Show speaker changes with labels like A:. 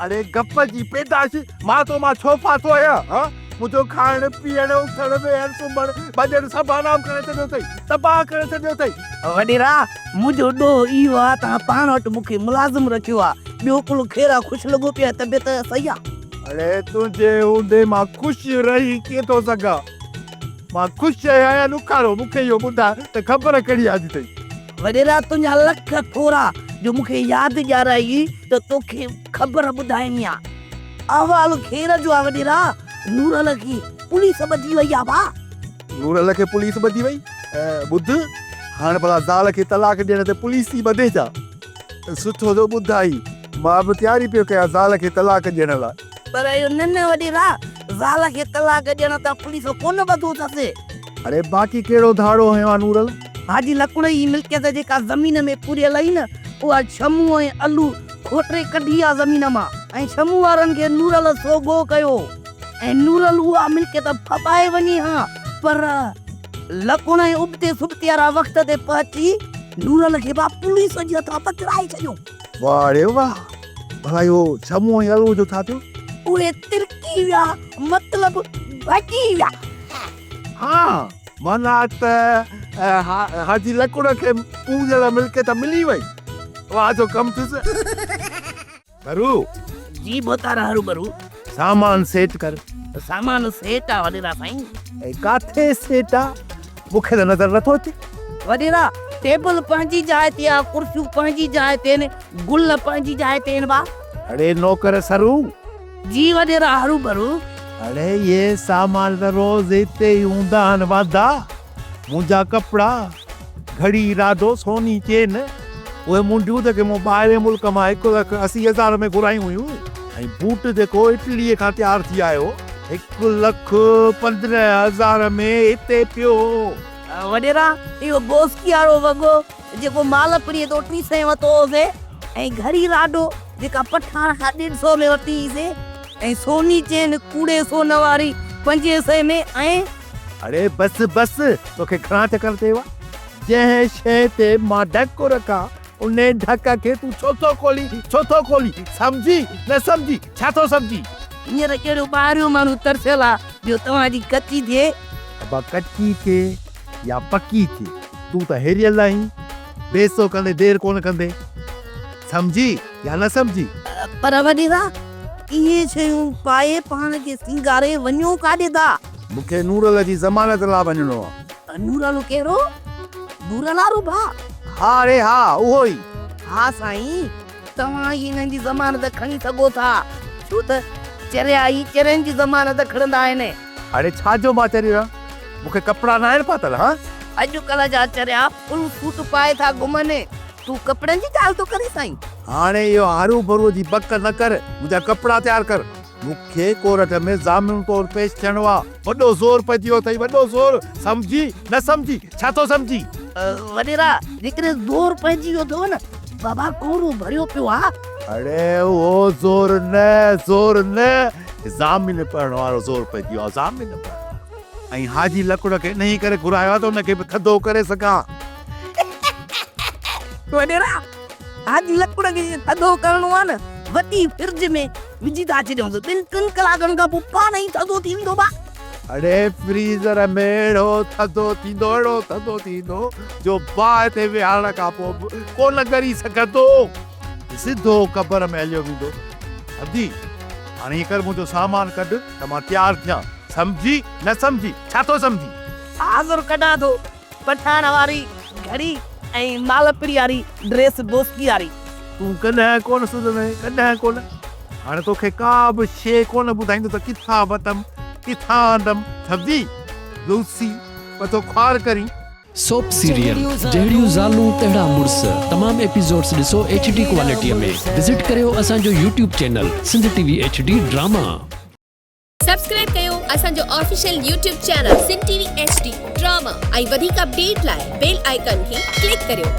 A: अरे गप जी पैदाश मां तो मां छो फाथो आहियां हां मुझो खाइण पीअण उथण वेहण सुम्हण भॼण सभु आराम करे छॾियो अथई तबाह करे छॾियो अथई
B: वॾेरा मुंहिंजो ॾोह इहो आहे तव्हां पाण वटि मूंखे मुलाज़िम रखियो आहे ॿियो कुल खेरा ख़ुशि लॻो पिया तबियत सही आहे
A: अरे तुंहिंजे हूंदे मां ख़ुशि रही कीअं थो सघां मां ख़ुशि आहियां नुखारो मूंखे इहो ॿुधाए त ख़बर कहिड़ी आजी अथई
B: वॾेरा तुंहिंजा लख थोरा जो मूंखे यादि ॾियाराई त तोखे ख़बर ॿुधाइणी आहे अहवाल खेर जो आहे वॾेरा नूरल खे पुलिस ॿधी वई आहे भाउ
A: नूरल खे पुलिस ॿधी वई ॿुध हाणे भला ज़ाल खे तलाक ॾियण ते पुलिस थी ॿधे छा सुठो जो ॿुधाई मां बि तयारी पियो कयां ज़ाल खे तलाक ॾियण लाइ
B: पर इहो न वॾेरा ज़ाल खे तलाक ॾियण त पुलिस कोन ॿधो अथसि
A: अरे बाक़ी कहिड़ो धाड़ो हयो आहे नूरल
B: हाजी लकुड़ जी मिल्कियत जेका ज़मीन में पुरियल आई न उहा छमू ऐं अलू खोटे कढी आहे ज़मीन मां ऐं छमू वारनि खे नूरल सोगो कयो ऐं नूरल उहा मिल्कियत फपाए वञी हा पर लकुण ऐं उबते सुबते वारा वक़्त ते पहुची नूरल खे बा पुलिस जे हथां पकड़ाए छॾियो
A: वाह रे वाह भला इहो छमू ऐं अलू जो छा थियो
B: उहे तिरकी विया मतलब भॼी विया
A: हाँ माना त हाजी लकुड़ खे पूजल मिल्कियत मिली वई वाह जो कम थियुसि बरू
B: जी बोतारा हरू बरू
A: सामान सेट कर
B: सामान सेट आहे वॾेरा साईं
A: ऐं काथे सेट आहे मूंखे त नज़र नथो अचे
B: वॾेरा टेबल पंहिंजी जाइ ते आहे कुर्सियूं पंहिंजी जाइ ते आहिनि गुल पंहिंजी जाइ ते आहिनि बा
A: अरे नौकर सरू
B: जी वॾेरा हरू बरू
A: अरे ये सामान त रोज़ हिते ई हूंदा आहिनि वाधा मुंहिंजा कपिड़ा घड़ी राडो सोनी चेन उहे मुंडियूं त मूं ॿाहिरि मुल्क मां 1,80,000 में घुरायूं हुयूं ऐं बूट जेको इटलीअ खां तयारु थी आयो 1,15,000 में हिते पियो
B: वॾेरा इहो बोस्की वारो वॻो जेको मालपुड़ीअ तो 300 वरितो होसीं ऐं घड़ी राडो जेका पठाण खां 150 में वरितीसीं ऐं सोनी चेन कूड़े सोन वारी 500 में ऐं
A: अरे बस बस तोखे घणा चकर थिएवा जंहिं शइ ते मां ढक रखां उन ढक खे तूं छो थो खोली समझी न समझी छा थो समझी
B: हींअर कहिड़ो ॿाहिरियों माण्हू तरसियल आहे जो तव्हांजी कची थिए
A: अब कची थिए या पकी थिए तूं त हेरियल आहीं बेसो कंदे देर कोन कंदे समझी या न समझी
B: पर वॾेरा इहे शयूं पाए पाण खे सिंगारे वञो काॾे था
A: मूंखे नूरल जी ज़मानत लाइ वञिणो आहे
B: नूरल कहिड़ो नूरल वारो भाउ
A: हा रे हा उहो ई
B: हा साईं तव्हां हिननि जी ज़मानत खणी सघो था छो त चरिया ई चरियनि जी ज़मानत खणंदा आहिनि
A: अरे छाजो मां चरी रहा मूंखे कपिड़ा न आहिनि पातल हा
B: अॼुकल्ह जा चरिया फुल सूट पाए था घुमनि तूं कपिड़नि जी ॻाल्हि थो करे साईं
A: हाणे इहो हरू भरू जी बक न कर मुंहिंजा कपिड़ा तयार कर मूंखे कोर्ट में ज़ामिन तौर पेश थियणो आहे वॾो ज़ोर पइजी वियो अथई वॾो ज़ोर समझी न समझी छा थो समझी
B: वॾेरा जेकॾहिं ज़ोर पइजी वियो अथव न बाबा कोरो भरियो पियो आहे
A: अरे उहो ज़ोर न ज़ामिन पढ़ण वारो ज़ोर पइजी वियो आहे ज़ामिन ऐं हाजी लकुड़ खे इन करे घुरायो आहे त उनखे बि थधो करे सघां
B: वॾेरा हाजी लकुड़ खे थधो करणो आहे न वॾी फ्रिज में विझी था छॾियूं 2-3 कलाकनि खां पोइ पाण ई थधो थी वेंदो बा
A: अरे फ्रीज़र में अहिड़ो थधो थींदो जो बाहि ते विहारण खां पोइ कोन ॻरी सघंदो सिधो क़बर में हलियो वेंदो अदी हाणे कर मुंहिंजो सामान कढ त मां तयारु थियां समझी न समझी छा थो समझी
B: हाज़ुर कढां थो पठाण वारी घड़ी ऐं मालपुड़ी वारी ड्रेस बोस्की वारी
A: तूं कॾहिं कोन सुधरे कॾहिं कोन हाणे तोखे का बि शइ कोन ॿुधाईंदो त किथां वतमि किथां आंदमि समझी लूसी पतो ख्वार करी
C: सोप सीरियल जहिड़ियूं ज़ालूं तहिड़ा मुड़स तमाम एपिसोड्स ॾिसो HD क्वालिटीअ में विजिट करियो असांजो YouTube channel Sindh TV HD drama
D: subscribe कयो असांजो official YouTube channel Sindh TV HD drama ऐं वधीक अपडेट लाइ बेल आइकन खे क्लिक करियो